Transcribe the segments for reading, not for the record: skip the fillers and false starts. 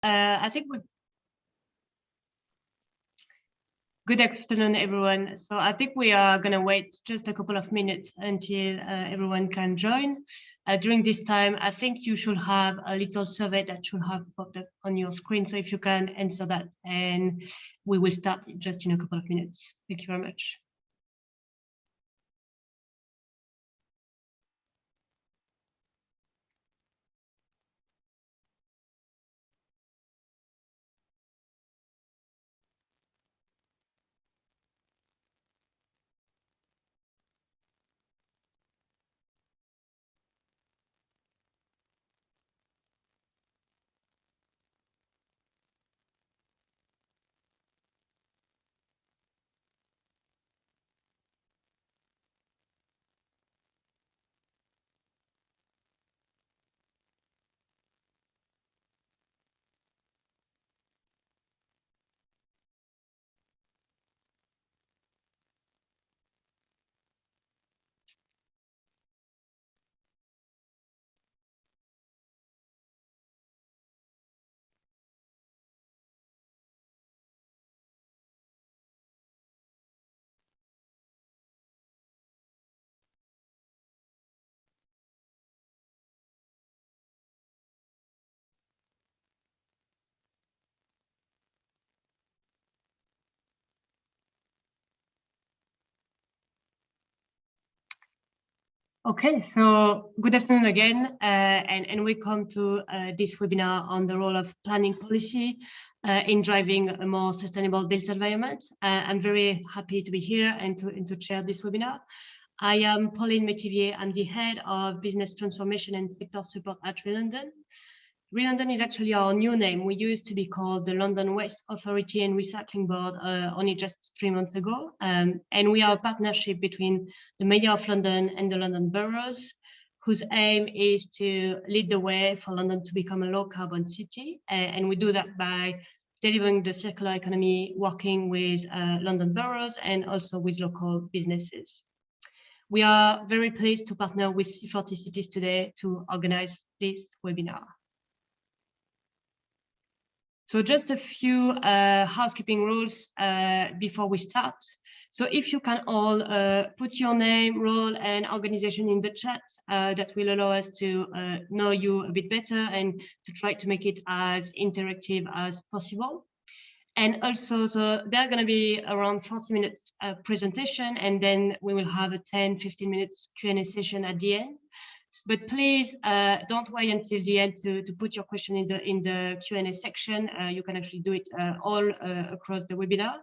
I think good afternoon, everyone. So I think we are going to wait just a couple of minutes until everyone can join. During this time, I think you should have a little survey that should have popped up on your screen. So if you can answer that, and we will start just in a couple of minutes. Thank you very much. Okay, so good afternoon again, and we come to this webinar on the role of planning policy in driving a more sustainable built environment. I'm very happy to be here and to chair this webinar. I am Pauline Métivier. I'm the head of business transformation and sector support at London. London is actually our new name. We used to be called the London Waste Authority and Recycling Board only just 3 months ago. And we are a partnership between the Mayor of London and the London boroughs, whose aim is to lead the way for London to become a low carbon city. And we do that by delivering the circular economy, working with London boroughs and also with local businesses. We are very pleased to partner with C40 Cities today to organize this webinar. So just a few housekeeping rules before we start. So if you can all put your name, role, and organization in the chat, that will allow us to know you a bit better and to try to make it as interactive as possible. And also, so there are going to be around 40 minutes presentation, and then we will have a 10-15 minutes Q&A session at the end. But please don't wait until the end to put your question in the Q&A section. You can actually do it all across the webinar.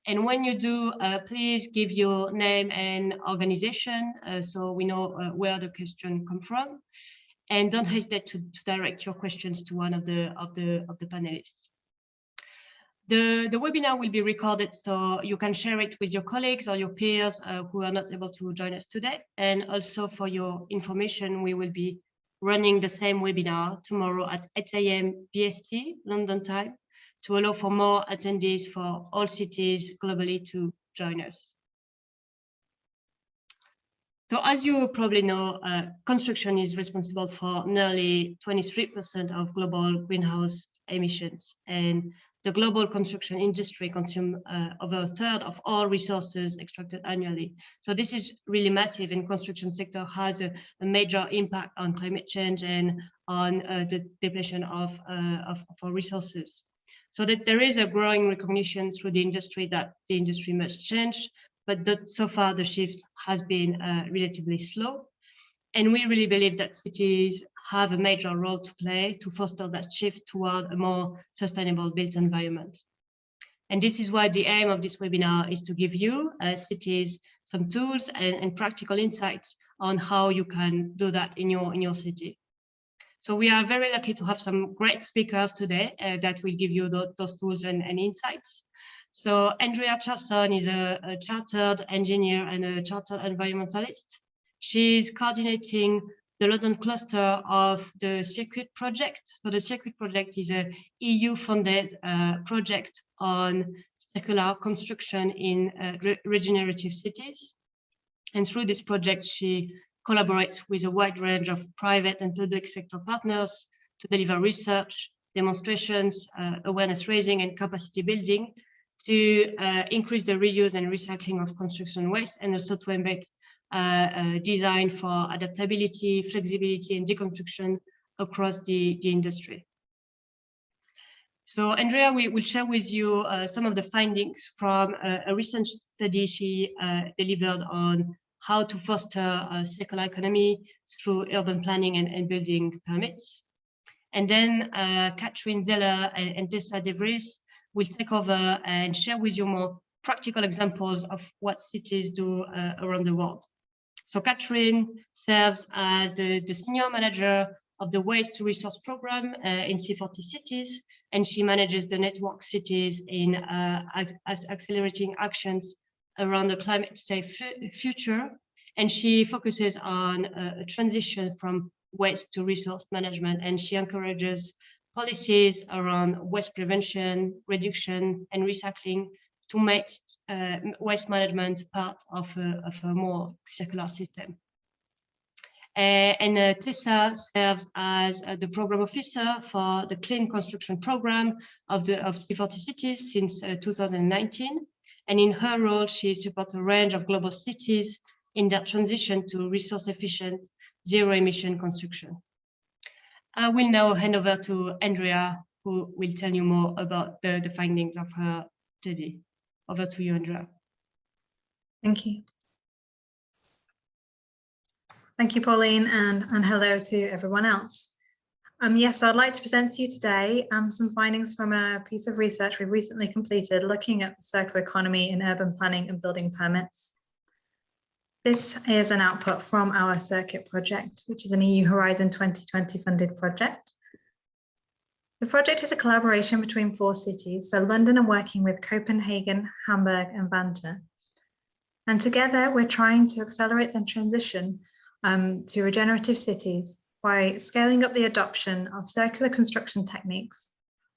And when you do, please give your name and organization so we know where the question comes from. And don't hesitate to direct your questions to one of the panelists. The webinar will be recorded, so you can share it with your colleagues or your peers who are not able to join us today. And also for your information, we will be running the same webinar tomorrow at 8 AM BST, London time, to allow for more attendees for all cities globally to join us. So as you probably know, construction is responsible for nearly 23% of global greenhouse emissions, and the global construction industry consumes over a third of all resources extracted annually. So this is really massive, and construction sector has a major impact on climate change and on the depletion of our resources. So that there is a growing recognition through the industry that the industry must change, but so far the shift has been relatively slow. And we really believe that cities have a major role to play to foster that shift toward a more sustainable built environment. And this is why the aim of this webinar is to give you, as cities, some tools and practical insights on how you can do that in your city. So we are very lucky to have some great speakers today that will give you those tools and insights. So Andrea Charlson is a chartered engineer and a chartered environmentalist. She's coordinating the London cluster of the CIRCuIT project. So the CIRCuIT project is a EU-funded project on circular construction in regenerative cities. And through this project, she collaborates with a wide range of private and public sector partners to deliver research, demonstrations, awareness raising, and capacity building to increase the reuse and recycling of construction waste, and also to embed design for adaptability, flexibility, and deconstruction across the industry. So Andrea will share with you some of the findings from a recent study she delivered on how to foster a circular economy through urban planning and building permits. And then Catherine Zeller and Tessa DeVries will take over and share with you more practical examples of what cities do around the world. So Catherine serves as the senior manager of the Waste to Resource program in C40 Cities, and she manages the network cities in accelerating actions around the climate safe future. And she focuses on a transition from waste to resource management, and she encourages policies around waste prevention, reduction, and recycling to make waste management part of a more circular system. And Tessa serves as the program officer for the Clean Construction Program of C40 Cities since 2019. And in her role, she supports a range of global cities in their transition to resource-efficient, zero-emission construction. I will now hand over to Andrea, who will tell you more about the findings of her study. Over to you, Andrea. Thank you. Thank you, Pauline, and hello to everyone else. Yes, I'd like to present to you today some findings from a piece of research we've recently completed looking at the circular economy in urban planning and building permits. This is an output from our CIRCuIT project, which is an EU Horizon 2020 funded project. The project is a collaboration between 4 cities, so London are working with Copenhagen, Hamburg, and Vanta. And together we're trying to accelerate the transition to regenerative cities by scaling up the adoption of circular construction techniques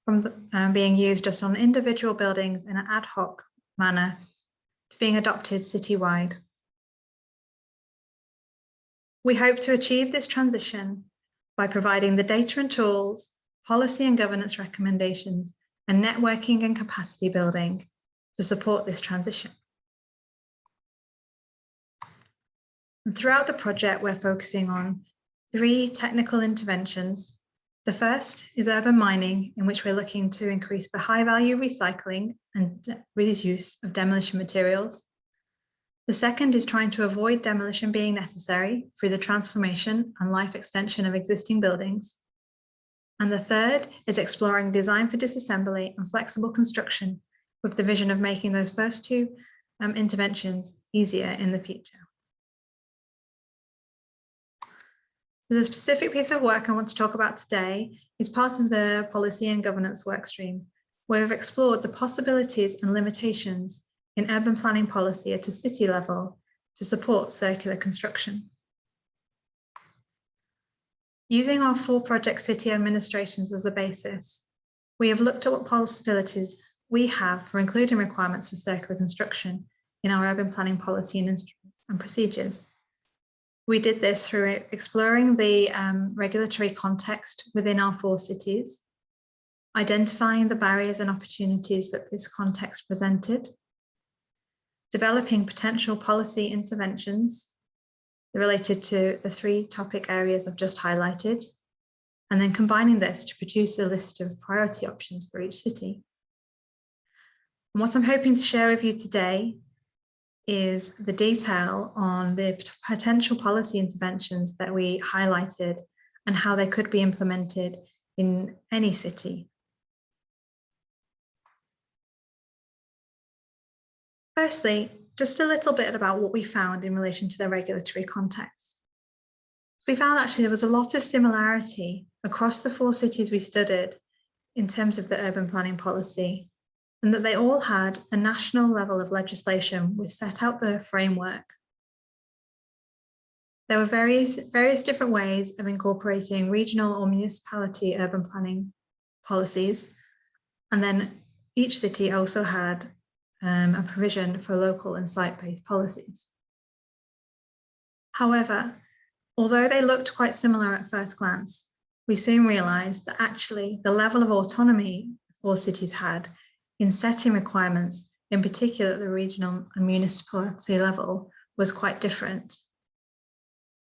from being used just on individual buildings in an ad hoc manner to being adopted citywide. We hope to achieve this transition by providing the data and tools, policy and governance recommendations, and networking and capacity building to support this transition. And throughout the project, we're focusing on 3 technical interventions. The first is urban mining, in which we're looking to increase the high-value recycling and reuse of demolition materials. The second is trying to avoid demolition being necessary through the transformation and life extension of existing buildings. And the third is exploring design for disassembly and flexible construction with the vision of making those first 2 interventions easier in the future. The specific piece of work I want to talk about today is part of the policy and governance workstream, where we've explored the possibilities and limitations in urban planning policy at a city level to support circular construction. Using our 4 project city administrations as the basis, we have looked at what possibilities we have for including requirements for circular construction in our urban planning policy and instruments and procedures. We did this through exploring the regulatory context within our 4 cities, identifying the barriers and opportunities that this context presented, developing potential policy interventions related to the 3 topic areas I've just highlighted, and then combining this to produce a list of priority options for each city. And what I'm hoping to share with you today is the detail on the potential policy interventions that we highlighted and how they could be implemented in any city. Firstly, just a little bit about what we found in relation to the regulatory context. We found actually there was a lot of similarity across the 4 cities we studied in terms of the urban planning policy, and that they all had a national level of legislation which set out the framework. There were various different ways of incorporating regional or municipality urban planning policies, and then each city also had a provision for local and site-based policies. However, although they looked quite similar at first glance, we soon realised that actually the level of autonomy 4 cities had in setting requirements, in particular at the regional and municipality level, was quite different.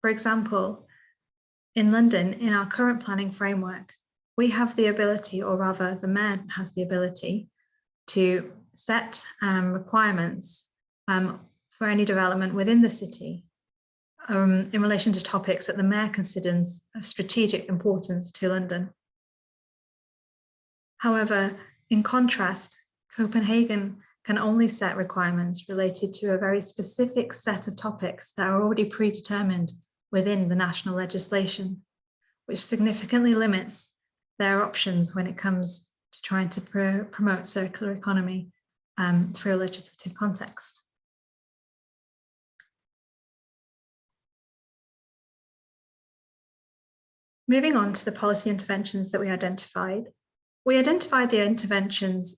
For example, in London, in our current planning framework, we have the ability, or rather the mayor has the ability, to set requirements for any development within the city in relation to topics that the mayor considers of strategic importance to London. However, in contrast, Copenhagen can only set requirements related to a very specific set of topics that are already predetermined within the national legislation, which significantly limits their options when it comes to trying to promote circular economy through a legislative context. Moving on to the policy interventions that we identified the interventions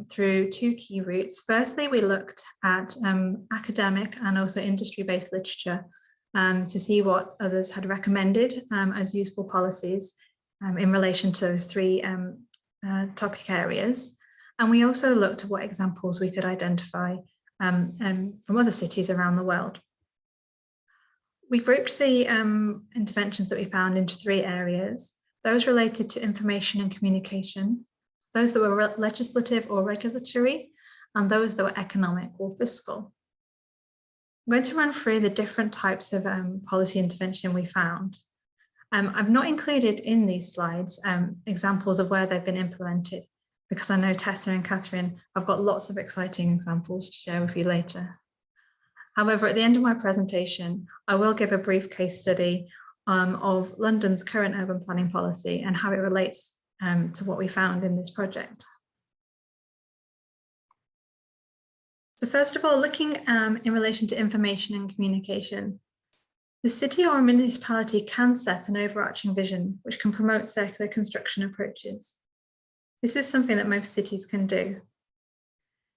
through 2 key routes. Firstly, we looked at academic and also industry-based literature to see what others had recommended as useful policies in relation to those 3 topic areas. And we also looked at what examples we could identify from other cities around the world. We grouped the interventions that we found into 3 areas: those related to information and communication, those that were legislative or regulatory, and those that were economic or fiscal. I'm going to run through the different types of policy intervention we found. I've not included in these slides examples of where they've been implemented, because I know Tessa and Catherine have got lots of exciting examples to share with you later. However, at the end of my presentation, I will give a brief case study of London's current urban planning policy and how it relates to what we found in this project. So first of all, looking in relation to information and communication, the city or municipality can set an overarching vision which can promote circular construction approaches. This is something that most cities can do.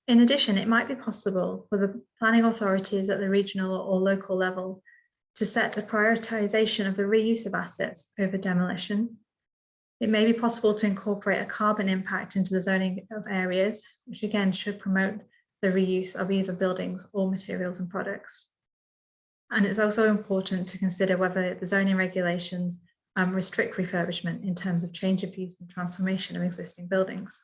In addition, it might be possible for the planning authorities at the regional or local level to set a prioritisation of the reuse of assets over demolition. It may be possible to incorporate a carbon impact into the zoning of areas, which again should promote the reuse of either buildings or materials and products. And it's also important to consider whether the zoning regulations restrict refurbishment in terms of change of use and transformation of existing buildings.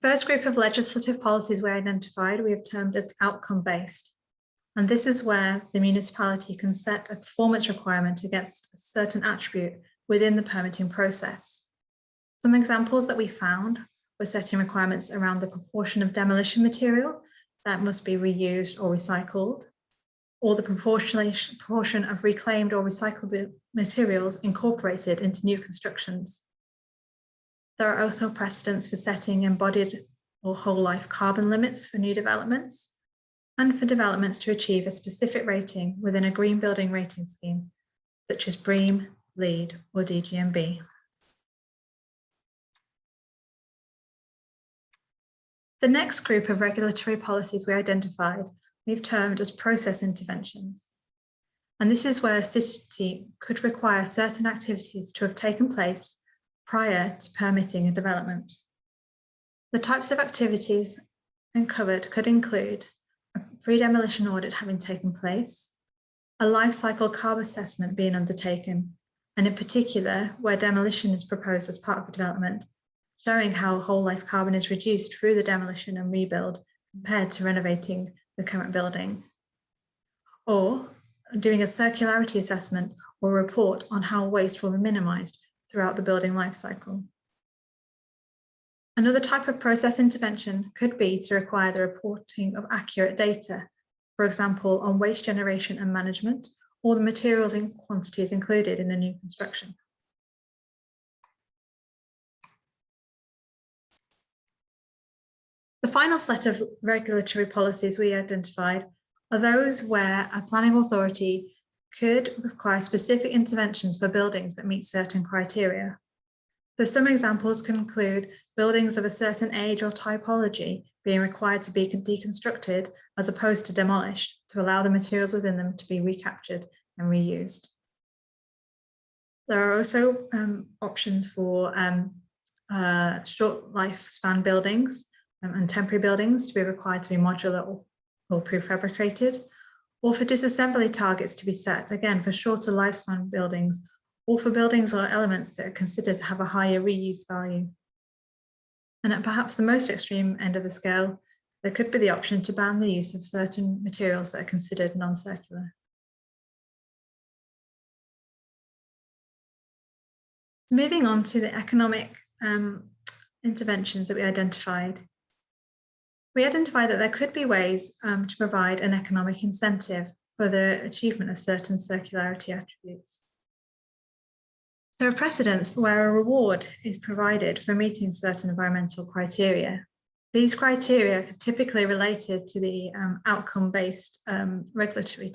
First group of legislative policies we identified, we have termed as outcome-based. And this is where the municipality can set a performance requirement against a certain attribute within the permitting process. Some examples that we found were setting requirements around the proportion of demolition material that must be reused or recycled, or the proportion of reclaimed or recyclable materials incorporated into new constructions. There are also precedents for setting embodied or whole life carbon limits for new developments and for developments to achieve a specific rating within a green building rating scheme, such as BREEAM, LEED or DGNB. The next group of regulatory policies we identified, we've termed as process interventions. And this is where a city could require certain activities to have taken place prior to permitting a development. The types of activities uncovered could include a pre-demolition audit having taken place, a life cycle carbon assessment being undertaken, and in particular, where demolition is proposed as part of the development, showing how whole life carbon is reduced through the demolition and rebuild compared to renovating the current building. Or doing a circularity assessment or report on how waste will be minimised throughout the building life cycle. Another type of process intervention could be to require the reporting of accurate data, for example, on waste generation and management, or the materials and quantities included in a new construction. The final set of regulatory policies we identified are those where a planning authority could require specific interventions for buildings that meet certain criteria. So some examples can include buildings of a certain age or typology being required to be deconstructed as opposed to demolished to allow the materials within them to be recaptured and reused. There are also options for short lifespan buildings and temporary buildings to be required to be modular or prefabricated, or for disassembly targets to be set, again, for shorter lifespan buildings, or for buildings or elements that are considered to have a higher reuse value. And at perhaps the most extreme end of the scale, there could be the option to ban the use of certain materials that are considered non-circular. Moving on to the economic interventions that we identified that there could be ways to provide an economic incentive for the achievement of certain circularity attributes. There are precedents where a reward is provided for meeting certain environmental criteria. These criteria are typically related to the outcome-based regulatory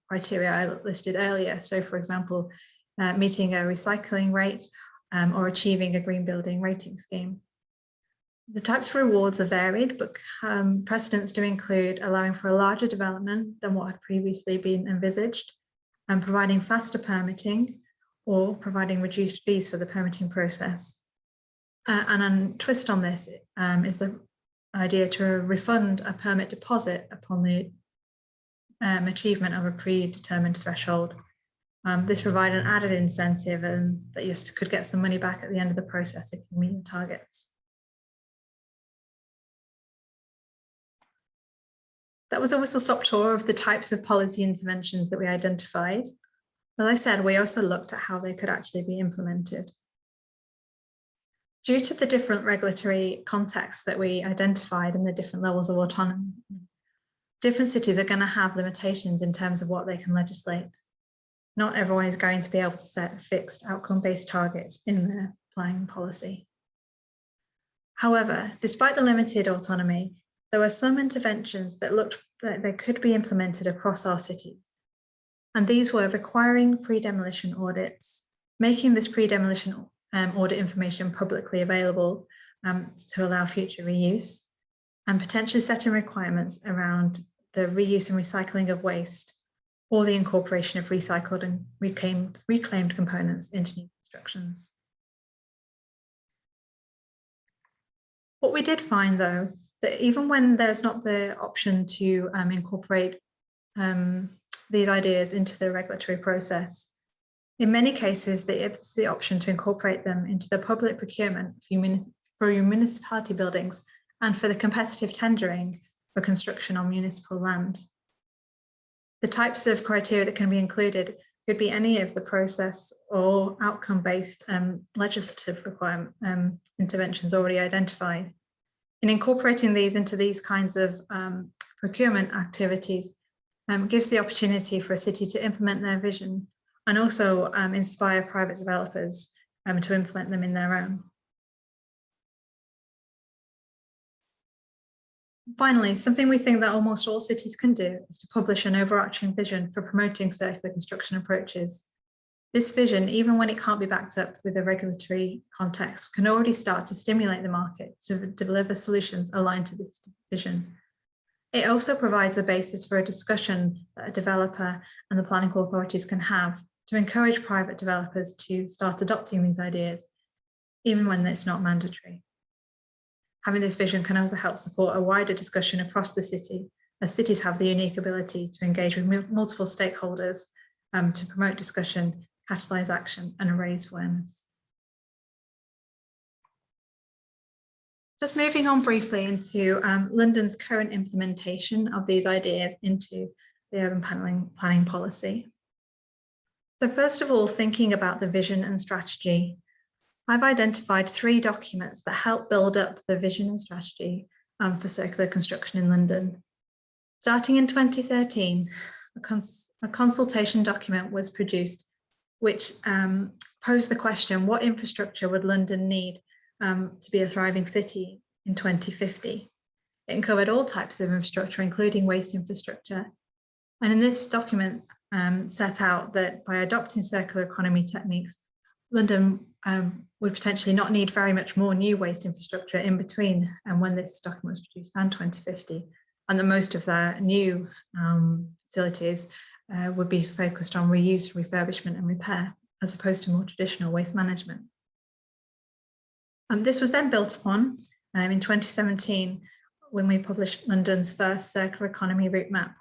criteria I listed earlier. So, for example, meeting a recycling rate or achieving a green building rating scheme. The types of rewards are varied, but precedents do include allowing for a larger development than what had previously been envisaged, and providing faster permitting, or providing reduced fees for the permitting process. And a twist on this is the idea to refund a permit deposit upon the achievement of a predetermined threshold. This provides an added incentive that you could get some money back at the end of the process if you meet your targets. That was a whistle-stop tour of the types of policy interventions that we identified. As I said, we also looked at how they could actually be implemented. Due to the different regulatory contexts that we identified and the different levels of autonomy, different cities are going to have limitations in terms of what they can legislate. Not everyone is going to be able to set fixed outcome-based targets in their planning policy. However, despite the limited autonomy, there were some interventions that looked like they could be implemented across our cities. And these were requiring pre-demolition audits, making this pre-demolition audit information publicly available to allow future reuse, and potentially setting requirements around the reuse and recycling of waste, or the incorporation of recycled and reclaimed components into new constructions. What we did find, though, that even when there's not the option to incorporate these ideas into the regulatory process, in many cases, it's the option to incorporate them into the public procurement for municipality buildings and for the competitive tendering for construction on municipal land. The types of criteria that can be included could be any of the process or outcome-based legislative interventions already identified. In incorporating these into these kinds of procurement activities gives the opportunity for a city to implement their vision and also inspire private developers to implement them in their own. Finally, something we think that almost all cities can do is to publish an overarching vision for promoting circular construction approaches. This vision, even when it can't be backed up with a regulatory context, can already start to stimulate the market to deliver solutions aligned to this vision. It also provides the basis for a discussion that a developer and the planning authorities can have to encourage private developers to start adopting these ideas, even when it's not mandatory. Having this vision can also help support a wider discussion across the city, as cities have the unique ability to engage with multiple stakeholders to promote discussion, catalyse action, and raise awareness. Just moving on briefly into London's current implementation of these ideas into the urban planning policy. So first of all, thinking about the vision and strategy, I've identified 3 documents that help build up the vision and strategy for circular construction in London. Starting in 2013, a consultation document was produced which posed the question, what infrastructure would London need to be a thriving city in 2050? It covered all types of infrastructure, including waste infrastructure. And in this document set out that by adopting circular economy techniques, London would potentially not need very much more new waste infrastructure in between and when this document was produced and 2050, and that most of their new facilities would be focused on reuse, refurbishment and repair, as opposed to more traditional waste management. This was then built upon in 2017 when we published London's first circular economy route map.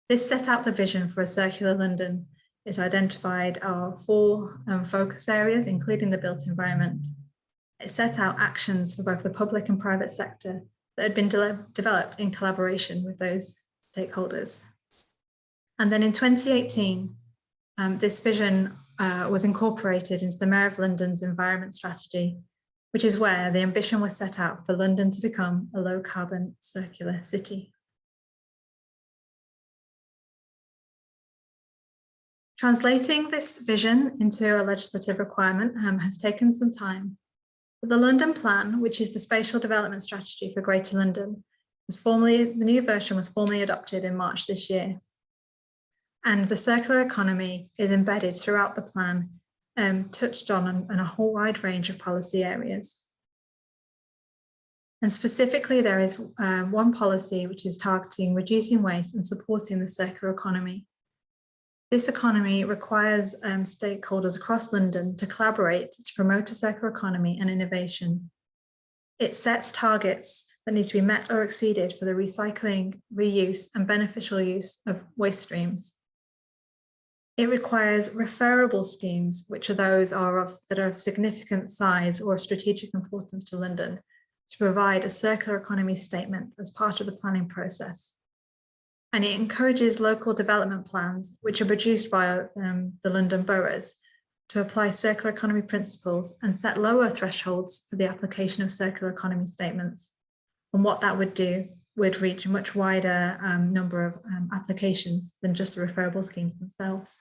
This set out the vision for a circular London. It identified our 4 focus areas, including the built environment. It set out actions for both the public and private sector that had been developed in collaboration with those stakeholders. And then in 2018, this vision was incorporated into the Mayor of London's environment strategy, which is where the ambition was set out for London to become a low carbon circular city. Translating this vision into a legislative requirement has taken some time. But the London Plan, which is the spatial development strategy for Greater London, the new version was formally adopted in March this year. And the circular economy is embedded throughout the plan, touched on a whole wide range of policy areas. And specifically, there is one policy which is targeting reducing waste and supporting the circular economy. This economy requires stakeholders across London to collaborate to promote a circular economy and innovation. It sets targets that need to be met or exceeded for the recycling, reuse, and beneficial use of waste streams. It requires referable schemes, which are those that are of significant size or strategic importance to London, to provide a circular economy statement as part of the planning process. And it encourages local development plans, which are produced by the London boroughs, to apply circular economy principles and set lower thresholds for the application of circular economy statements. And what that would do would reach a much wider number of applications than just the referable schemes themselves.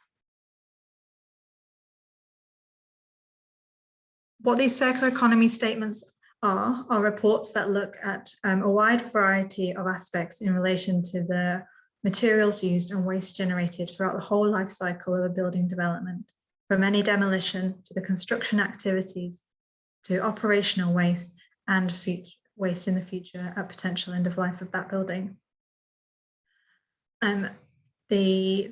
What these circular economy statements are reports that look at a wide variety of aspects in relation to the materials used and waste generated throughout the whole life cycle of a building development, from any demolition to the construction activities to operational waste and waste in the future at potential end of life of that building. There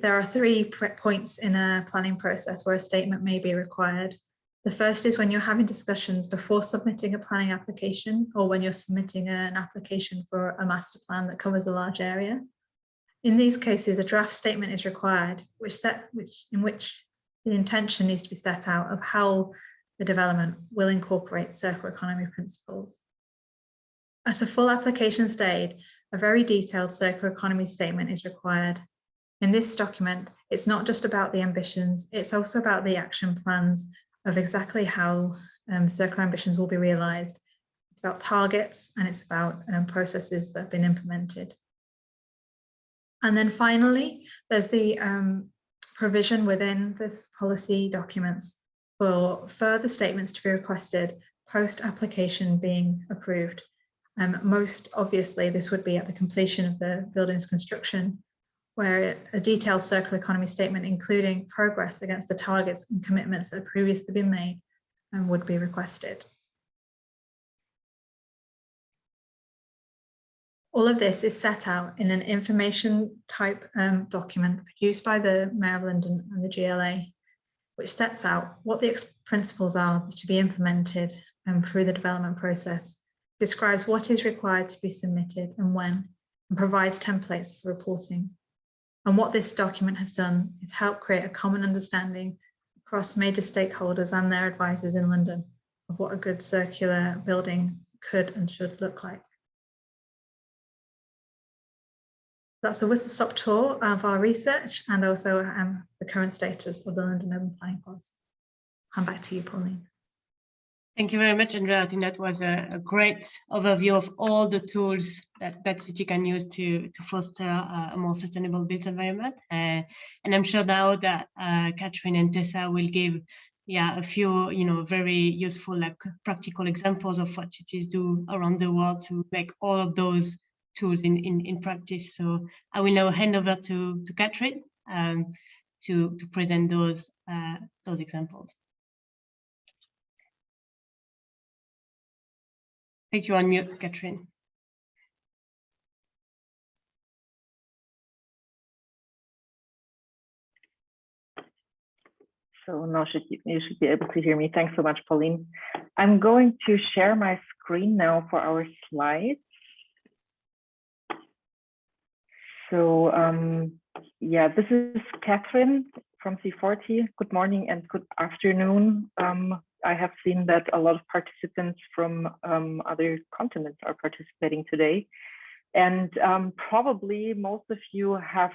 are 3 points in a planning process where a statement may be required. The first is when you're having discussions before submitting a planning application, or when you're submitting an application for a master plan that covers a large area. In these cases, a draft statement is required, in which the intention needs to be set out of how the development will incorporate circular economy principles. At a full application stage, a very detailed circular economy statement is required. In this document, it's not just about the ambitions, it's also about the action plans of exactly how circular ambitions will be realised. It's about targets and it's about processes that have been implemented. And then finally, there's the provision within this policy documents for further statements to be requested post-application being approved. Most obviously, this would be at the completion of the building's construction, where a detailed circular economy statement, including progress against the targets and commitments that have previously been made, would be requested. All of this is set out in an information type document produced by the Mayor of London and the GLA, which sets out what the principles are to be implemented through the development process, describes what is required to be submitted and when, and provides templates for reporting. And what this document has done is help create a common understanding across major stakeholders and their advisors in London of what a good circular building could and should look like. That's a whistle-stop tour of our research and also the current status of the London Urban Planning Policy. Hand back to you, Pauline. Thank you very much, Andrea. I think that was a great overview of all the tools that city can use to foster a more sustainable built environment. And I'm sure now that Catherine and Tessa will give a few very useful practical examples of what cities do around the world to make all of those tools in practice. So I will now hand over to Catherine to present those examples. Thank you. On mute, Catherine. So now you should be able to hear me. Thanks so much, Pauline. I'm going to share my screen now for our slides. So yeah, this is Catherine from C40. Good morning and good afternoon. I have seen that a lot of participants from other continents are participating today. And probably most of you have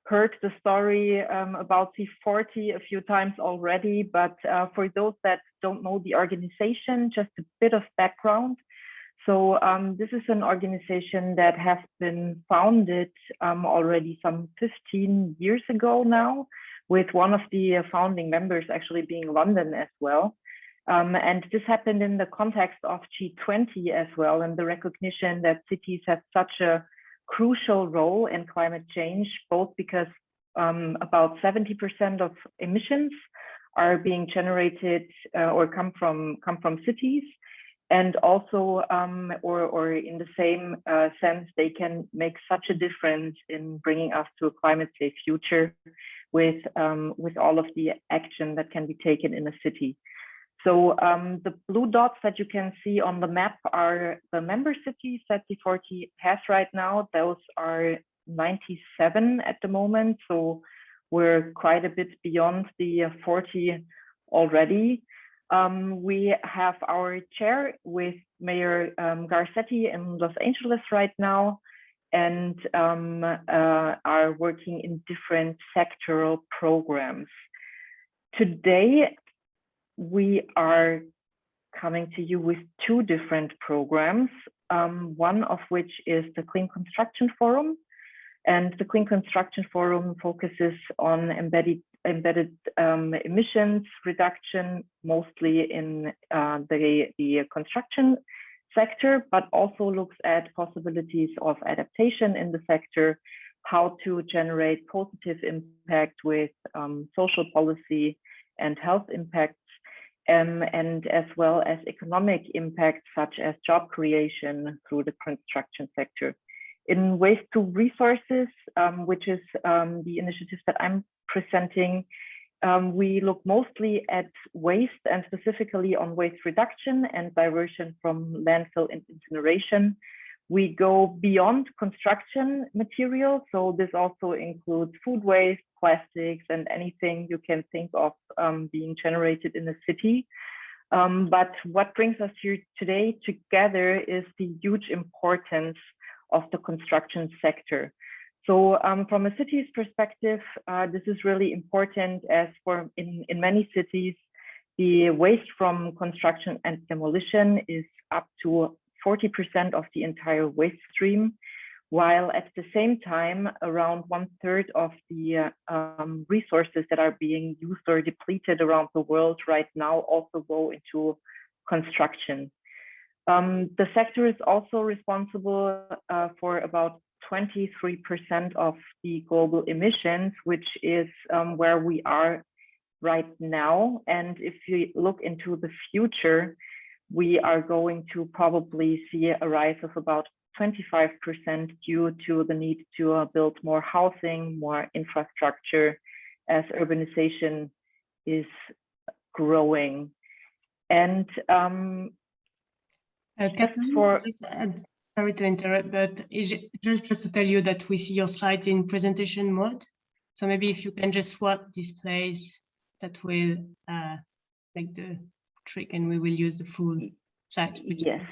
heard the story about C40 a few times already, but for those that don't know the organization, just a bit of background. So this is an organization that has been founded already some 15 years ago now, with one of the founding members actually being London as well. And this happened in the context of G20 as well, and the recognition that cities have such a crucial role in climate change, both because about 70% of emissions are being generated or come from cities, and also or in the same sense, they can make such a difference in bringing us to a climate safe future with all of the action that can be taken in a city. So the blue dots that you can see on the map are the member cities that C40 has right now. Those are 97 at the moment. So we're quite a bit beyond the 40 already. We have our chair with Mayor Garcetti in Los Angeles right now, and are working in different sectoral programs. Today, we are coming to you with two different programs, one of which is the Clean Construction Forum. And the Clean Construction Forum focuses on embedded emissions reduction, mostly in the construction sector, but also looks at possibilities of adaptation in the sector, how to generate positive impact with social policy and health impacts, and as well as economic impact, such as job creation through the construction sector. In Waste to Resources, which is the initiative that I'm presenting, we look mostly at waste and specifically on waste reduction and diversion from landfill and incineration. We go beyond construction materials, so this also includes food waste, plastics, and anything you can think of being generated in a city. But what brings us here today together is the huge importance of the construction sector. So from a city's perspective, this is really important, as for in many cities, the waste from construction and demolition is up to 40% of the entire waste stream, while at the same time, around 1/3 of the resources that are being used or depleted around the world right now also go into construction. The sector is also responsible for about 23% of the global emissions, which is where we are right now. And if we look into the future, we are going to probably see a rise of about 25% due to the need to build more housing, more infrastructure, as urbanization is growing. And Catherine, sorry to interrupt, but just to tell you that we see your slide in presentation mode. So maybe if you can just swap displays, that will make the trick, and we will use the full slide. Yes,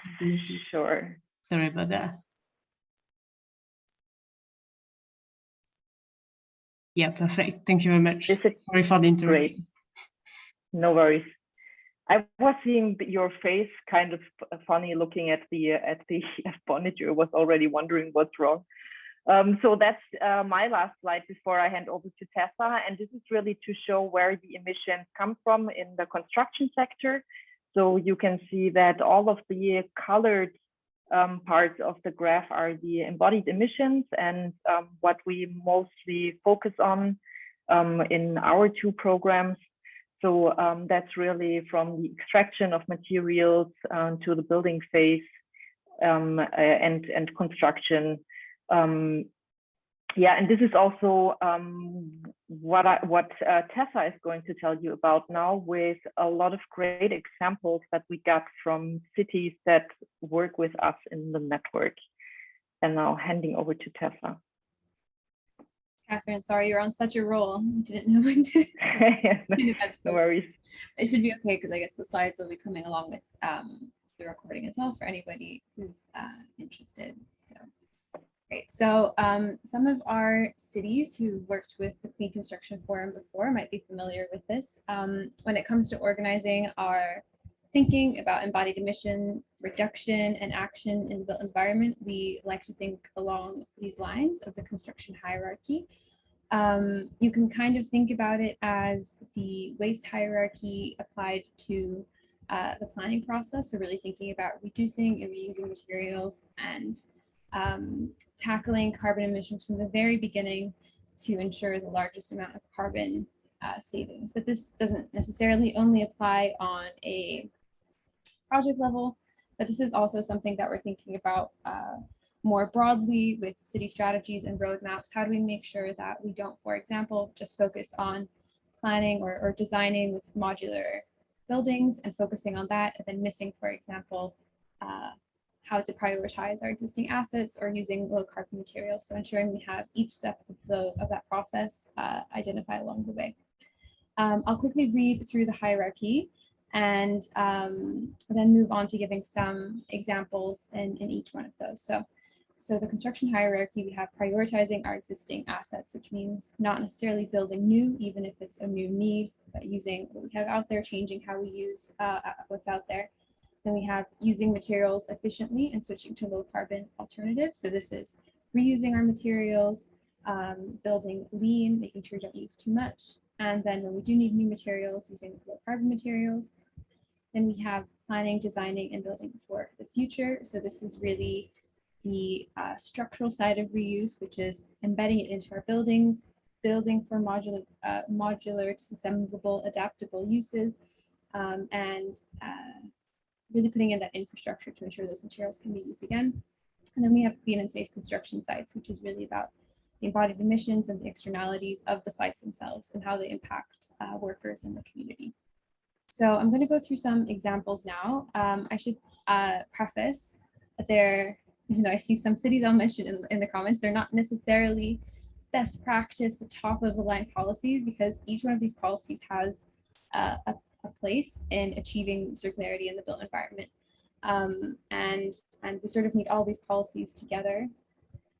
sure. Sorry about that. Yeah, perfect. Thank you very much. Sorry for the interruption. Great. No worries. I was seeing your face kind of funny looking at the monitor. I was already wondering what's wrong. So that's my last slide before I hand over to Tessa. And this is really to show where the emissions come from in the construction sector. So you can see that all of the colored parts of the graph are the embodied emissions, and what we mostly focus on in our two programs. So that's really from the extraction of materials to the building phase and construction. yeah, and this is also what Tessa is going to tell you about now, with a lot of great examples that we got from cities that work with us in the network. And now handing over to Tessa. Catherine, sorry, you're on such a roll. Didn't know when to. No worries. It should be okay, because I guess the slides will be coming along with the recording as well for anybody who's interested. So great. So some of our cities who worked with the Clean Construction Forum before might be familiar with this. When it comes to organizing our thinking about embodied emission reduction and action in the built environment, we like to think along these lines of the construction hierarchy. You can kind of think about it as the waste hierarchy applied to the planning process. So really thinking about reducing and reusing materials and tackling carbon emissions from the very beginning to ensure the largest amount of carbon savings. But this doesn't necessarily only apply on a project level, but this is also something that we're thinking about more broadly with city strategies and roadmaps. How do we make sure that we don't, for example, just focus on planning or designing with modular buildings and focusing on that, and then missing, for example, how to prioritize our existing assets or using low carbon materials. So ensuring we have each step of that process identified along the way. I'll quickly read through the hierarchy and then move on to giving some examples in each one of those. So the construction hierarchy, we have prioritizing our existing assets, which means not necessarily building new, even if it's a new need, but using what we have out there, changing how we use what's out there. Then we have using materials efficiently and switching to low carbon alternatives. So this is reusing our materials, building lean, making sure we don't use too much. And then when we do need new materials, using low carbon materials. Then we have planning, designing, and building for the future. So this is really the structural side of reuse, which is embedding it into our buildings, building for modular, disassemblable, adaptable uses, and really putting in that infrastructure to ensure those materials can be used again. And then we have clean and safe construction sites, which is really about the embodied emissions and the externalities of the sites themselves and how they impact workers in the community. So I'm going to go through some examples now. I should preface that I see some cities I'll mention in the comments, they're not necessarily best practice, the top of the line policies, because each one of these policies has a place in achieving circularity in the built environment. And we sort of need all these policies together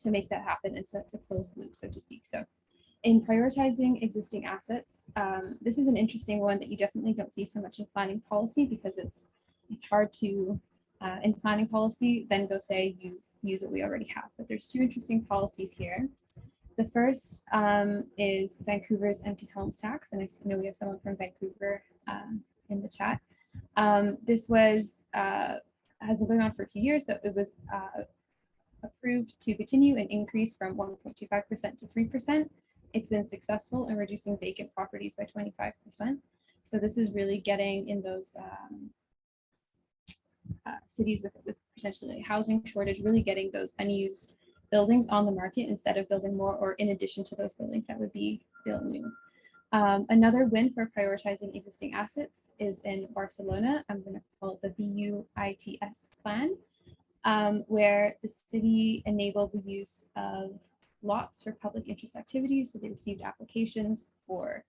to make that happen. It's a closed loop, so to speak. So in prioritizing existing assets, this is an interesting one that you definitely don't see so much in planning policy, because it's hard to, in planning policy, then go say, use what we already have. But there's two interesting policies here. The first is Vancouver's empty homes tax, and I know we have someone from Vancouver in the chat. This has been going on for a few years, but it was approved to continue and increase from 1.25% to 3%. It's been successful in reducing vacant properties by 25%. So this is really getting in those cities with potentially a housing shortage, really getting those unused buildings on the market instead of building more, or in addition to those buildings that would be built new. Another win for prioritizing existing assets is in Barcelona. I'm going to call it the BUITS plan, where the city enabled the use of lots for public interest activities. So they received applications for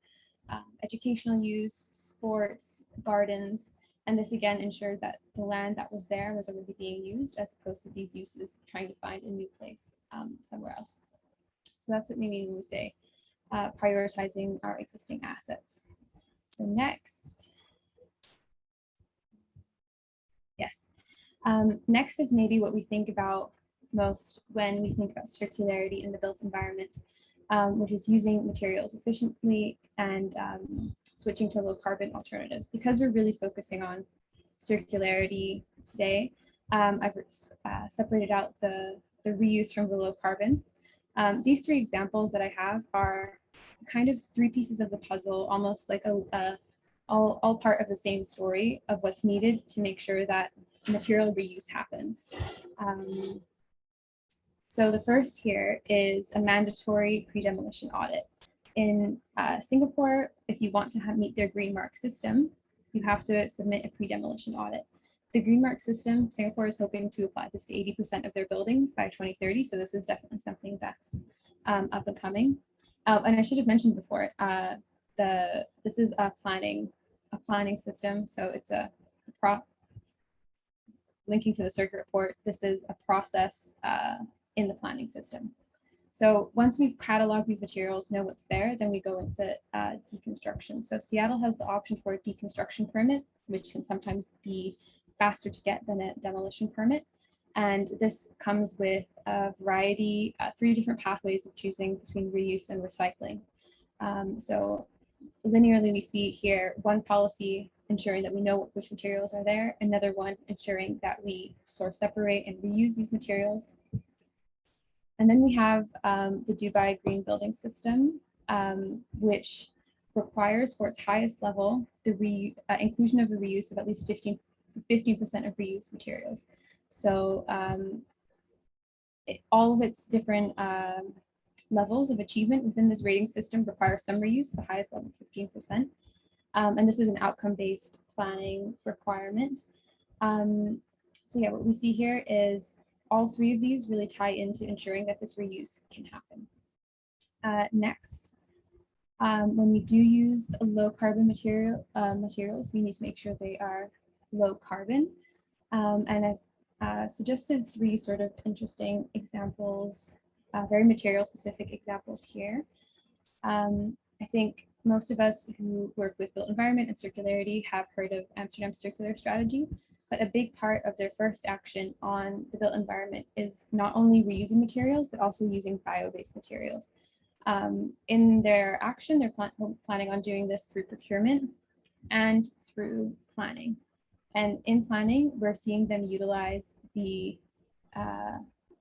educational use, sports, gardens, and this again ensured that the land that was there was already being used, as opposed to these uses trying to find a new place somewhere else. So that's what we mean when we say prioritizing our existing assets. So next, yes. Next is maybe what we think about most when we think about circularity in the built environment, which is using materials efficiently and switching to low carbon alternatives. Because we're really focusing on circularity today, I've separated out the reuse from the low carbon. These three examples that I have are kind of three pieces of the puzzle, almost like all part of the same story of what's needed to make sure that material reuse happens. So the first here is a mandatory pre-demolition audit. In Singapore, if you want to meet their green mark system, you have to submit a pre-demolition audit. The green mark system, Singapore is hoping to apply this to 80% of their buildings by 2030. So this is definitely something that's up and coming. And I should have mentioned before, this is a planning system. So it's linking to the CIRCuIT report. This is a process in the planning system. So once we've cataloged these materials, know what's there, then we go into deconstruction. So Seattle has the option for a deconstruction permit, which can sometimes be faster to get than a demolition permit. And this comes with a variety, 3 different pathways of choosing between reuse and recycling. So linearly, we see here one policy ensuring that we know which materials are there, another one ensuring that we source, separate, and reuse these materials. And then we have the Dubai Green Building System, which requires for its highest level the inclusion of a reuse of at least 15% of reused materials. So all of its different levels of achievement within this rating system require some reuse, the highest level 15%. And this is an outcome-based planning requirement. So yeah, what we see here is all 3 of these really tie into ensuring that this reuse can happen. Next, when we do use low carbon materials, we need to make sure they are low carbon. And I've suggested 3 sort of interesting examples, very material specific examples here. I think most of us who work with built environment and circularity have heard of Amsterdam's circular strategy, but a big part of their first action on the built environment is not only reusing materials, but also using bio-based materials. In their action, they're planning on doing this through procurement and through planning. And in planning, we're seeing them utilize the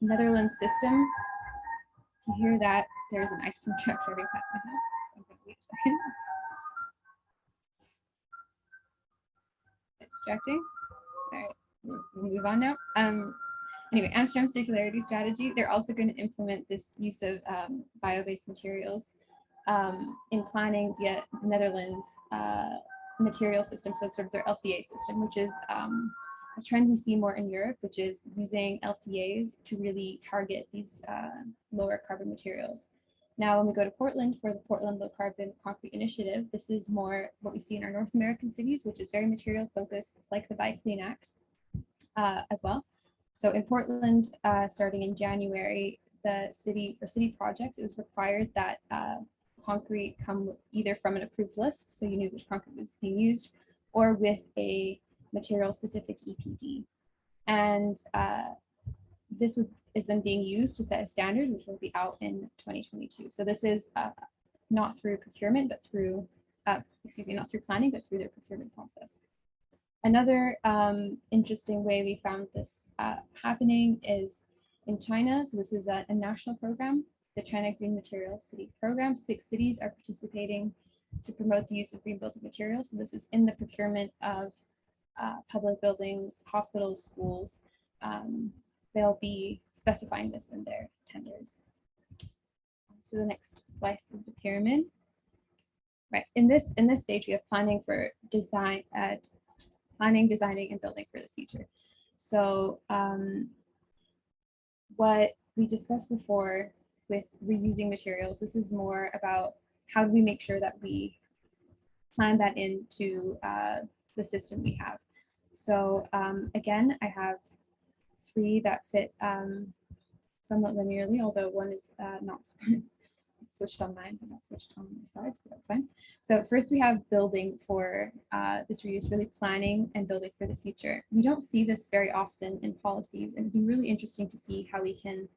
Netherlands system. If you hear that, there's an ice cream truck driving past my house. So I'm gonna wait a second. Bit distracting. All right, we'll move on now. Anyway, Amsterdam Circularity Strategy, they're also going to implement this use of bio-based materials in planning via the Netherlands material system, so sort of their LCA system, which is a trend we see more in Europe, which is using LCAs to really target these lower carbon materials. Now, when we go to Portland for the Portland Low Carbon Concrete Initiative, this is more what we see in our North American cities, which is very material focused, like the Buy Clean Act as well. So in Portland, starting in January, for city projects, it was required that concrete come either from an approved list, so you knew which concrete was being used, or with a material-specific EPD. And this is then being used to set a standard, which will be out in 2022. So this is not through procurement, but through, not through planning, but through their procurement process. Another interesting way we found this happening is in China. So this is a national program, the China Green Materials City Program. 6 cities are participating to promote the use of green building materials. So this is in the procurement of public buildings, hospitals, schools. They'll be specifying this in their tenders. So the next slice of the pyramid. Right, in this stage, we have planning for design, designing, and building for the future. So what we discussed before with reusing materials, this is more about how do we make sure that we plan that into the system we have. So again, I have 3 that fit somewhat linearly, although one is not switched on mine, but not switched on the slides, but that's fine. So first we have building for this reuse, really planning and building for the future. We don't see this very often in policies, and it'd be really interesting to see how we can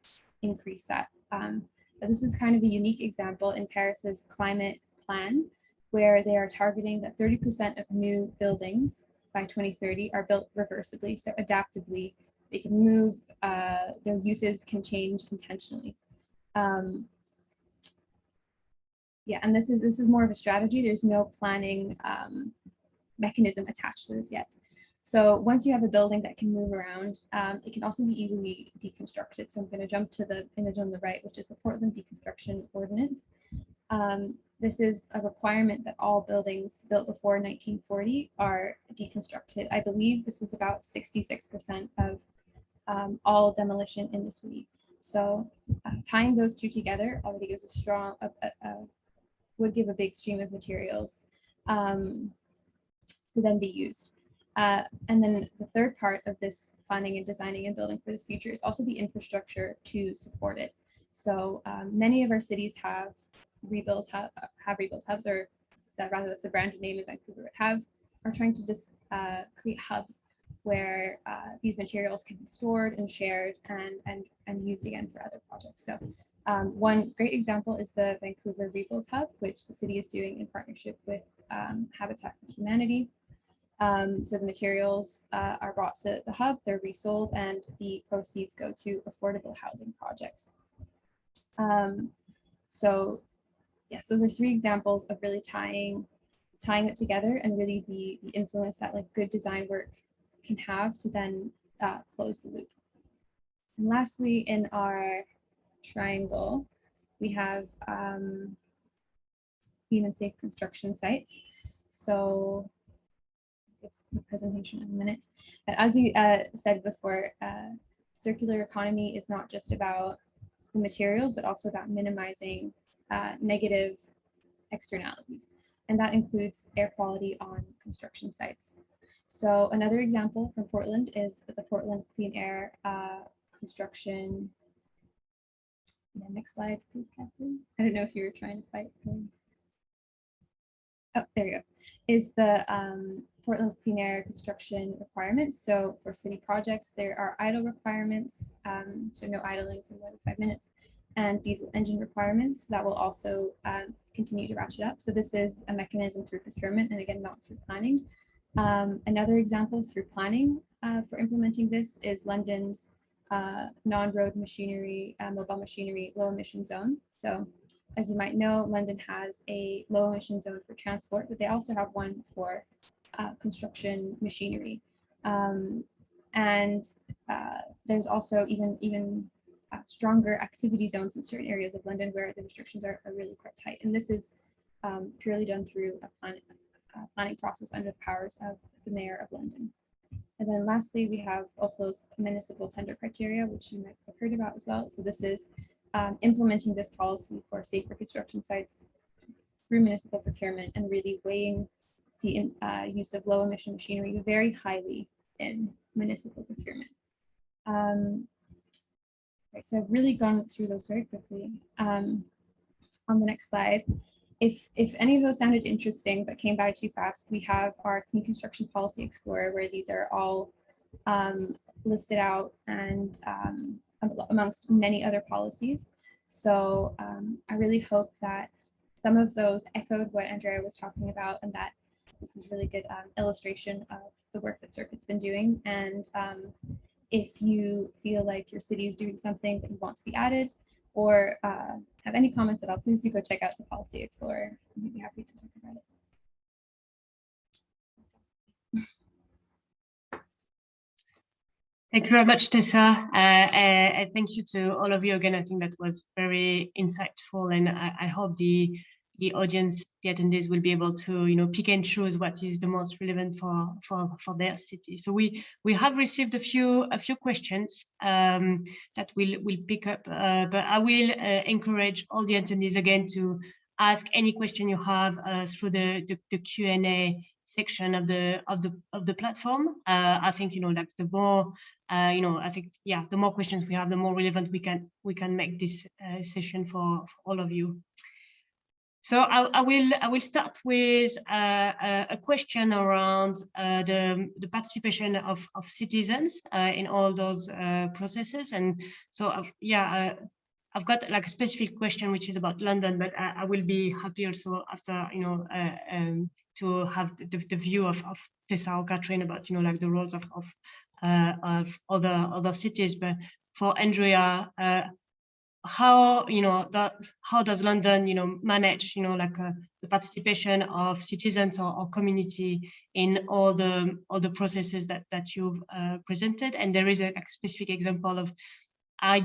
increase that. But this is kind of a unique example in Paris's climate plan, where they are targeting that 30% of new buildings by 2030 are built reversibly, so adaptively. They can move, their uses can change intentionally. Yeah, and this is more of a strategy. There's no planning mechanism attached to this yet. So once you have a building that can move around, it can also be easily deconstructed. So I'm going to jump to the image on the right, which is the Portland Deconstruction Ordinance. This is a requirement that all buildings built before 1940 are deconstructed. I believe this is about 66% of all demolition in the city. So tying those two together already gives a strong, would give a big stream of materials to then be used. And then the third part of this planning and designing and building for the future is also the infrastructure to support it. So many of our cities have rebuilt hubs, or that rather that's the branded name in Vancouver, are trying to just create hubs where these materials can be stored and shared and used again for other projects. So one great example is the Vancouver Rebuild Hub, which the city is doing in partnership with Habitat for Humanity. So the materials are brought to the hub, they're resold, and the proceeds go to affordable housing projects. So yes, those are three examples of really tying it together, and really the influence that like good design work can have to then close the loop. And lastly, in our triangle, we have clean and safe construction sites. So the presentation in a minute. But as you said before, circular economy is not just about the materials, but also about minimizing negative externalities. And that includes air quality on construction sites. So another example from Portland is the Portland Clean Air Construction. Yeah, next slide, please, Kathleen. I don't know if you were trying to fight. Oh, there we go. Is the Portland Clean Air Construction requirements. So for city projects, there are idle requirements, so no idling for more than 5 minutes, and diesel engine requirements that will also continue to ratchet up. So this is a mechanism through procurement, and again, not through planning. Another example through planning for implementing this is London's non-road machinery, mobile machinery, low emission zone. So as you might know, London has a low emission zone for transport, but they also have one for construction machinery. And there's also even stronger activity zones in certain areas of London where the restrictions are really quite tight. And this is purely done through a planning process under the powers of the Mayor of London. And then lastly, we have Oslo's municipal tender criteria, which you might have heard about as well. So this is implementing this policy for safer construction sites through municipal procurement and really weighing the use of low emission machinery very highly in municipal procurement. Right, so I've really gone through those very quickly. On the next slide, if any of those sounded interesting but came by too fast, we have our Clean Construction Policy Explorer, where these are all listed out and amongst many other policies. So I really hope that some of those echoed what Andrea was talking about, and that this is really good illustration of the work that CIRCuIT's been doing. And if you feel like your city is doing something that you want to be added, or have any comments at all, please do go check out the Policy Explorer. We'd be happy to talk about it. Thank you very much, Tessa. And thank you to all of you again. I think that was very insightful, and I hope the audience, the attendees, will be able to pick and choose what is the most relevant for their city. So we have received a few questions that we'll pick up, but I will encourage all the attendees again to ask any question you have through the Q&A section of the platform. I think like the more I think the more questions we have, the more relevant we can make this session for all of you. So I will start with a question around the participation of citizens in all those processes. And so I've got like a specific question which is about London, but I will be happy also after to have the view of Tessa or Catherine about like the roles of other cities. But for Andrea, how how does London manage the participation of citizens or community in all the processes that you've presented? And there is a specific example of, are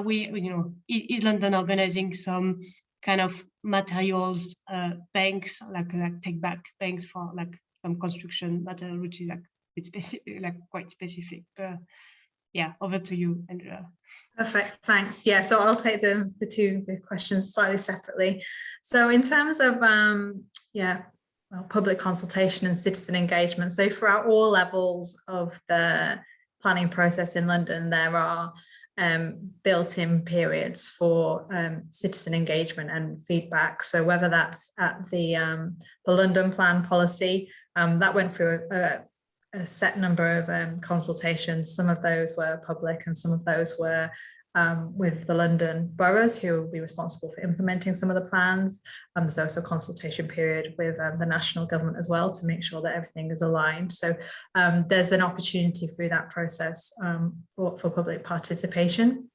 we is London organizing some kind of materials banks, like take back banks for like some construction material, which is like it's specific, like quite specific. Yeah, over to you, Andrea. Perfect, thanks. Yeah, so I'll take the questions slightly separately. So in terms of public consultation and citizen engagement, so throughout all levels of the planning process in London, there are built-in periods for citizen engagement and feedback. So whether that's at the London Plan policy, that went through a set number of consultations. Some of those were public and some of those were with the London boroughs, who will be responsible for implementing some of the plans. There's also a consultation period with the national government as well to make sure that everything is aligned. So there's an opportunity through that process for public participation.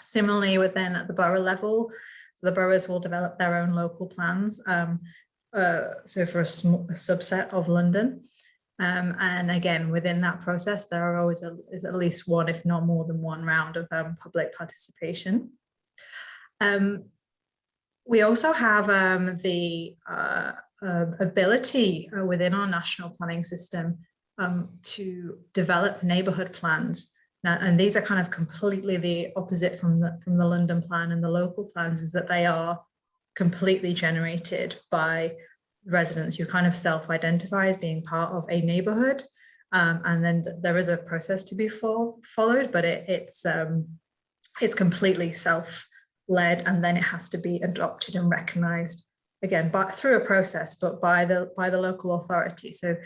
Similarly, within at the borough level, so the boroughs will develop their own local plans. So for a subset of London. And again, within that process, there are always is at least one, if not more than one round of public participation. We also have the ability within our national planning system to develop neighbourhood plans. Now, and these are kind of completely the opposite from the London plan and the local plans, is that they are completely generated by residents who kind of self-identify as being part of a neighborhood, and then there is a process to be followed, but it's completely self-led, and then it has to be adopted and recognized again through a process, but by the local authority. So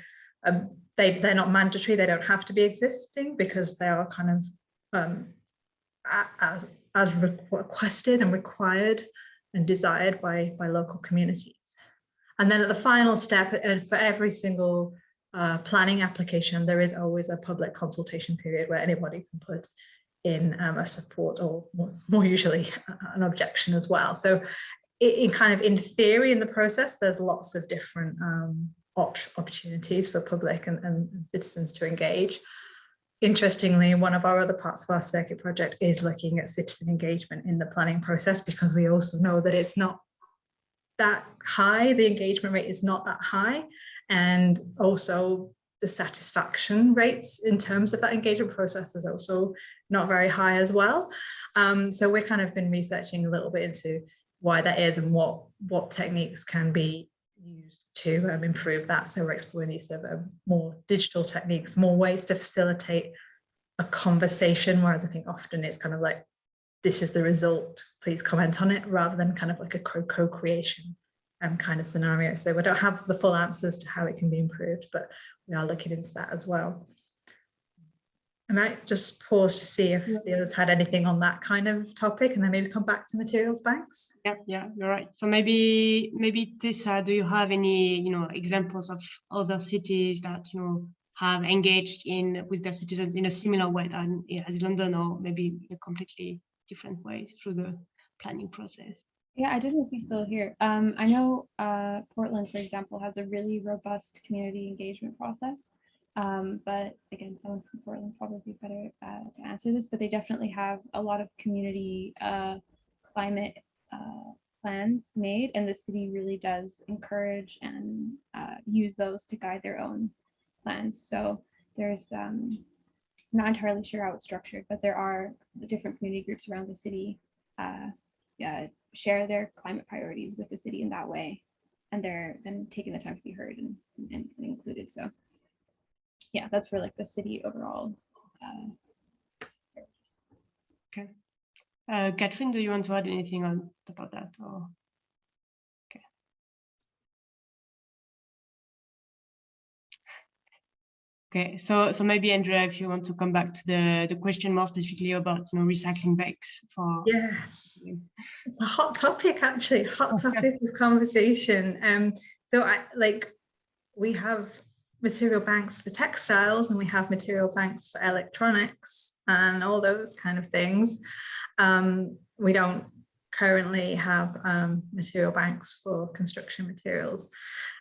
they're not mandatory, they don't have to be existing, because they are kind of as requested and required and desired by local communities. And then at the final step, and for every single planning application, there is always a public consultation period where anybody can put in a support, or more usually an objection as well. So in theory, in the process, there's lots of different opportunities for public and citizens to engage. Interestingly, one of our other parts of our circuit project is looking at citizen engagement in the planning process, because we also know that it's not that high, the engagement rate is not that high, and also the satisfaction rates in terms of that engagement process is also not very high as well. So we've kind of been researching a little bit into why that is and what techniques can be used to improve that. So we're exploring these more digital techniques, more ways to facilitate a conversation, whereas I think often it's kind of like, this is the result, please comment on it, rather than kind of like a co-creation kind of scenario. So we don't have the full answers to how it can be improved, but we are looking into that as well. I might just pause to see if the others had anything on that kind of topic, and then maybe come back to materials banks. Yeah, you're right. So maybe Tessa, do you have any examples of other cities that have engaged with their citizens in a similar way than as London, or maybe in a completely different ways through the planning process? Yeah, I didn't know if we still here. I know Portland, for example, has a really robust community engagement process. But again, someone from Portland probably better to answer this, but they definitely have a lot of community climate plans made, and the city really does encourage and use those to guide their own plans. So there's, I'm not entirely sure how it's structured, but there are the different community groups around the city share their climate priorities with the city in that way, and they're then taking the time to be heard and included. So yeah, that's for like the city overall. Okay. Catherine, do you want to add anything on about that? Or okay. Okay, so maybe Andrea, if you want to come back to the question more specifically about recycling bags for. Yes, it's a hot topic, actually, hot topic of conversation. So we have material banks for textiles, and we have material banks for electronics and all those kind of things. we don't currently have material banks for construction materials.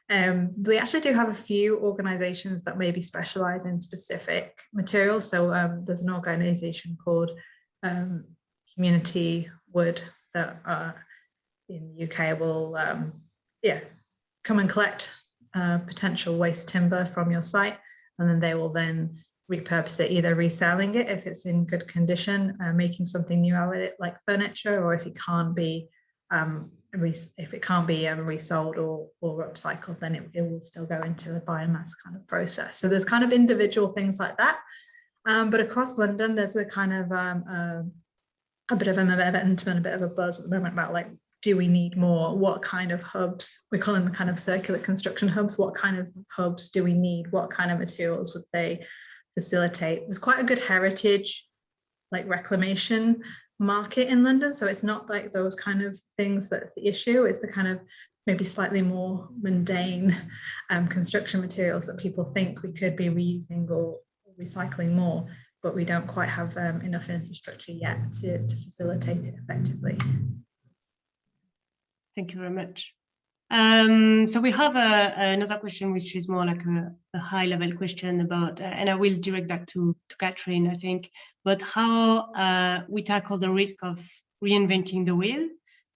We actually do have a few organizations that maybe specialize in specific materials. So there's an organization called Community Wood that in the UK will come and collect potential waste timber from your site, and then they will then repurpose it, either reselling it if it's in good condition, making something new out of it like furniture, or if it can't be resold or upcycled, then it will still go into the biomass kind of process. So there's kind of individual things like that, but across London there's a kind of a bit of an event and a bit of a buzz at the moment about like, do we need more? What kind of hubs? We call them kind of circular construction hubs. What kind of hubs do we need? What kind of materials would they facilitate? There's quite a good heritage, like reclamation market in London. So it's not like those kind of things that's the issue. It's the kind of maybe slightly more mundane construction materials that people think we could be reusing or recycling more, but we don't quite have enough infrastructure yet to facilitate it effectively. Thank you very much. So we have another question, which is more like a high-level question about, and I will direct that to Catherine, I think, but how we tackle the risk of reinventing the wheel,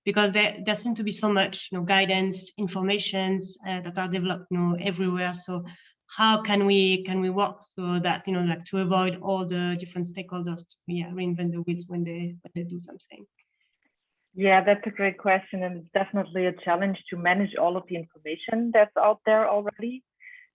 because there seems to be so much, guidance, informations that are developed, everywhere. So how can we work so that, like to avoid all the different stakeholders to reinvent the wheels when they do something? Yeah, that's a great question, and it's definitely a challenge to manage all of the information that's out there already.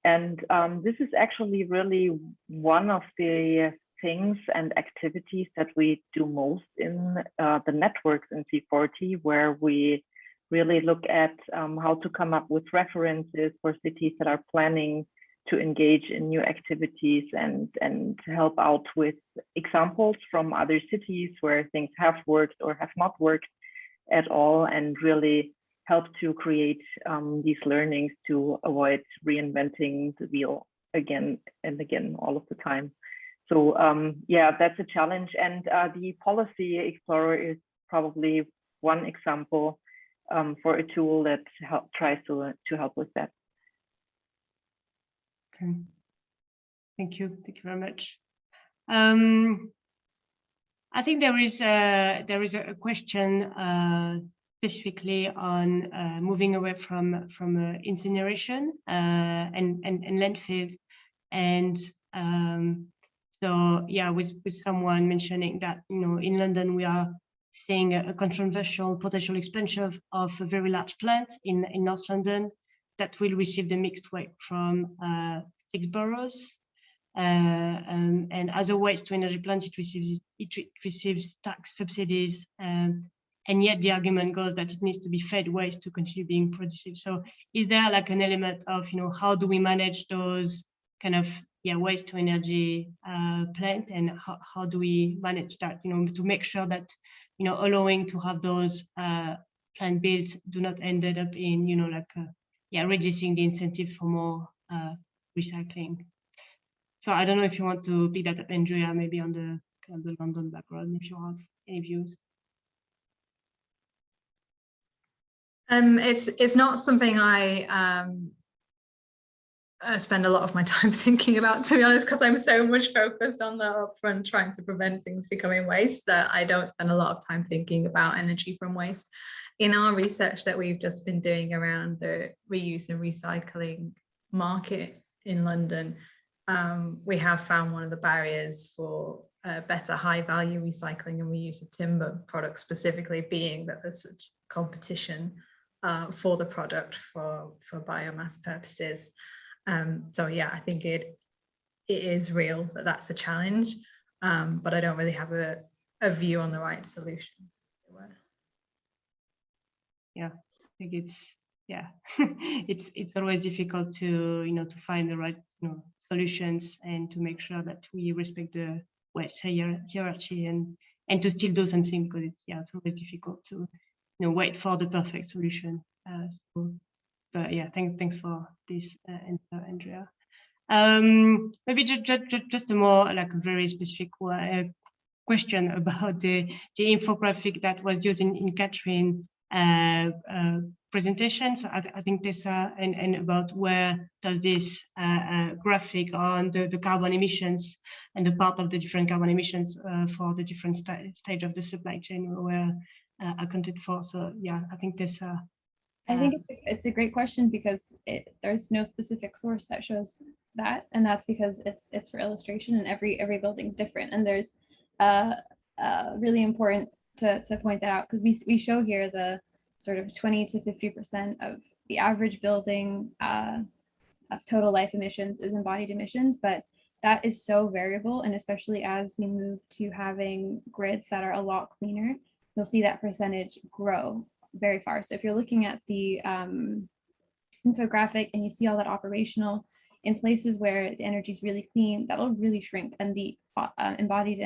And this is actually really one of the things and activities that we do most in the networks in C40, where we really look at how to come up with references for cities that are planning to engage in new activities and help out with examples from other cities where things have worked or have not worked at all, and really help to create these learnings to avoid reinventing the wheel again and again all of the time. So yeah, that's a challenge. And the Policy Explorer is probably one example for a tool that tries to help with that. Okay. Thank you very much. I think there is a question specifically on moving away from incineration and landfill, and so yeah, with someone mentioning that in London we are seeing a controversial potential expansion of a very large plant in North London that will receive the mixed waste from 6 boroughs. And as a waste to energy plant, it receives tax subsidies, and yet the argument goes that it needs to be fed waste to continue being produced. So is there like an element of how do we manage those kind of waste to energy plant, and how do we manage that to make sure that allowing to have those plant built do not end up in reducing the incentive for more recycling. So I don't know if you want to pick that up, Andrea, maybe on the London background, if you have any views. It's not something I spend a lot of my time thinking about, to be honest, because I'm so much focused on the upfront trying to prevent things becoming waste that I don't spend a lot of time thinking about energy from waste. In our research that we've just been doing around the reuse and recycling market in London, we have found one of the barriers for better high value recycling and reuse of timber products specifically being that there's such competition for the product for biomass purposes. So yeah, I think it is real that that's a challenge, but I don't really have a view on the right solution. Yeah, I think it's always difficult to to find the right solutions and to make sure that we respect the waste hierarchy and to still do something, because it's always difficult to wait for the perfect solution. But yeah, thanks for this answer, Andrea. Maybe just a more like a very specific question about the infographic that was used in Catherine presentation. So I think this and about where does this graphic on the carbon emissions and the part of the different carbon emissions for the different stage of the supply chain were accounted for. So yeah, I think this. I think it's a great question because there's no specific source that shows that, and that's because it's for illustration, and every building's different. And there's really important to point that out because we show here the sort of 20 to 50% of the average building of total life emissions is embodied emissions, but that is so variable, and especially as we move to having grids that are a lot cleaner, you'll see that percentage grow very far. So if you're looking at the infographic and you see all that operational in places where the energy is really clean, that'll really shrink, and the embodied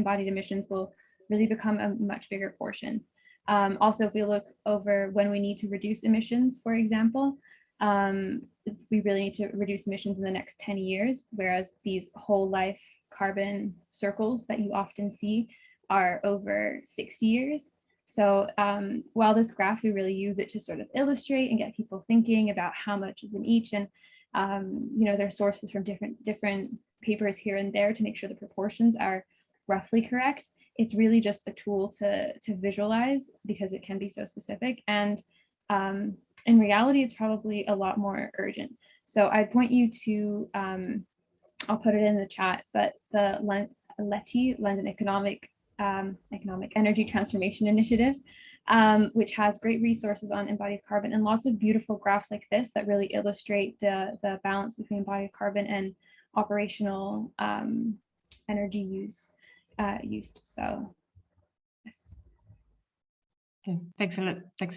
emissions will really become a much bigger portion. Also, if we look over when we need to reduce emissions, for example, we really need to reduce emissions in the next 10 years, whereas these whole life carbon circles that you often see are over 60 years. So while this graph, we really use it to sort of illustrate and get people thinking about how much is in each, and there are sources from different papers here and there to make sure the proportions are roughly correct. It's really just a tool to visualize because it can be so specific, and in reality, it's probably a lot more urgent. So I'd point you to, I'll put it in the chat, but the LETI, London Economic Energy Transformation Initiative, which has great resources on embodied carbon and lots of beautiful graphs like this that really illustrate the balance between embodied carbon and operational energy used. So yes. Okay. Thanks a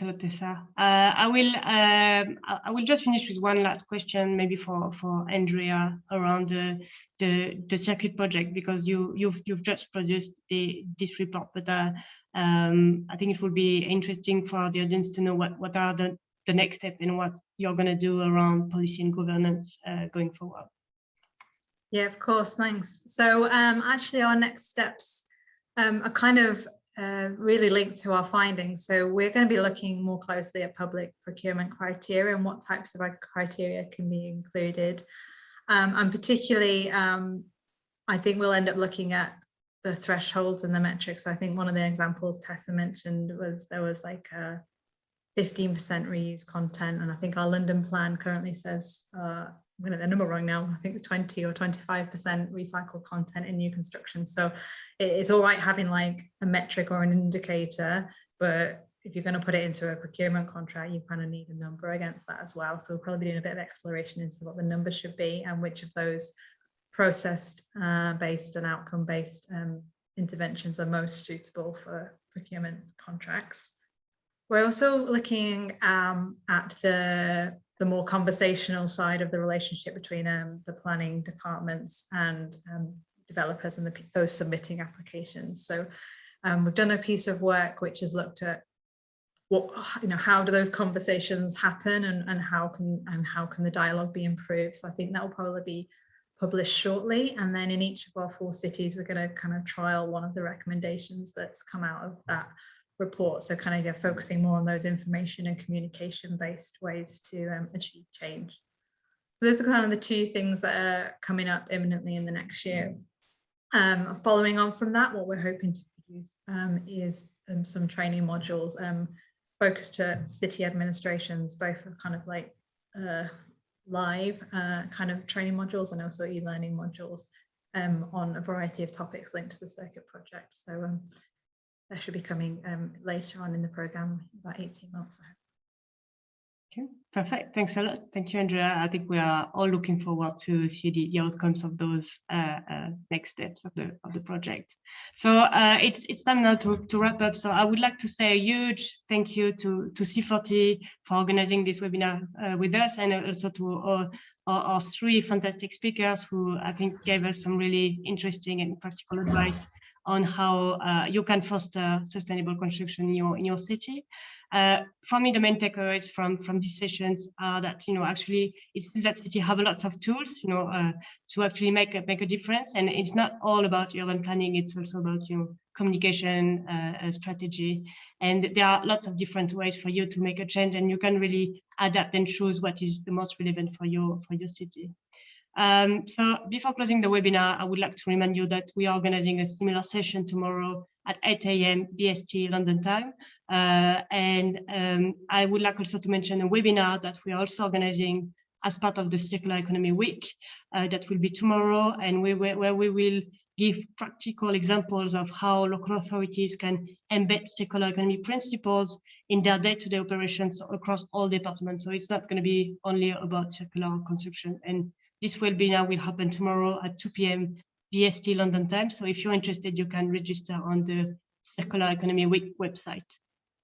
lot, Tessa. I will just finish with one last question, maybe for Andrea, around the CIRCuIT project, because you've just produced this report, but I think it would be interesting for the audience to know what are the next steps and what you're going to do around policy and governance going forward. Yeah, of course, thanks. So actually our next steps are kind of really linked to our findings. So we're going to be looking more closely at public procurement criteria and what types of criteria can be included. And particularly, I think we'll end up looking at the thresholds and the metrics. I think one of the examples Tessa mentioned was there was like a 15% reuse content. And I think our London plan currently says, I'm going to get the number wrong now, I think it's 20 or 25% recycled content in new construction. So it's all right having like a metric or an indicator, but if you're going to put it into a procurement contract, you kind of need a number against that as well. So we'll probably be doing a bit of exploration into what the number should be and which of those process based and outcome based interventions are most suitable for procurement contracts. We're also looking at the more conversational side of the relationship between the planning departments and developers and those submitting applications. So we've done a piece of work which has looked at how do those conversations happen and how can the dialogue be improved. So I think that will probably be published shortly, and then in each of our 4 cities we're going to kind of trial one of the recommendations that's come out of that report. So kind of focusing more on those information and communication based ways to achieve change. So those are kind of the 2 things that are coming up imminently in the next year. Following on from that, what we're hoping to produce is some training modules focused to city administrations, both for kind of like live kind of training modules and also e-learning modules on a variety of topics linked to the CIRCuIT project. So that should be coming later on in the programme, about 18 months ahead. Okay, perfect. Thanks a lot. Thank you, Andrea. I think we are all looking forward to see the outcomes of those next steps of the project. So it's time now to wrap up. So I would like to say a huge thank you to C40 for organizing this webinar with us, and also to our 3 fantastic speakers who I think gave us some really interesting and practical advice on how you can foster sustainable construction in your city. For me, the main takeaways from these sessions are that, actually it seems that cities have lots of tools, to actually make a difference. And it's not all about urban planning, it's also about, communication strategy. And there are lots of different ways for you to make a change, and you can really adapt and choose what is the most relevant for your city. So before closing the webinar, I would like to remind you that we are organizing a similar session tomorrow at 8 a.m. BST London time. I would like also to mention a webinar that we are also organizing as part of the Circular Economy Week that will be tomorrow, and where we will give practical examples of how local authorities can embed circular economy principles in their day-to-day operations across all departments. So it's not going to be only about circular construction. And this webinar will happen tomorrow at 2 p.m. BST London time. So if you're interested, you can register on the Circular Economy Week website.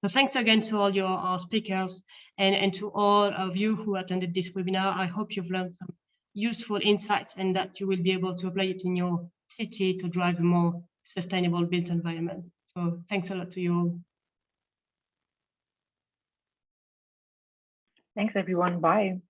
So thanks again to all our speakers and to all of you who attended this webinar. I hope you've learned some useful insights and that you will be able to apply it in your city to drive a more sustainable built environment. So thanks a lot to you all. Thanks, everyone. Bye.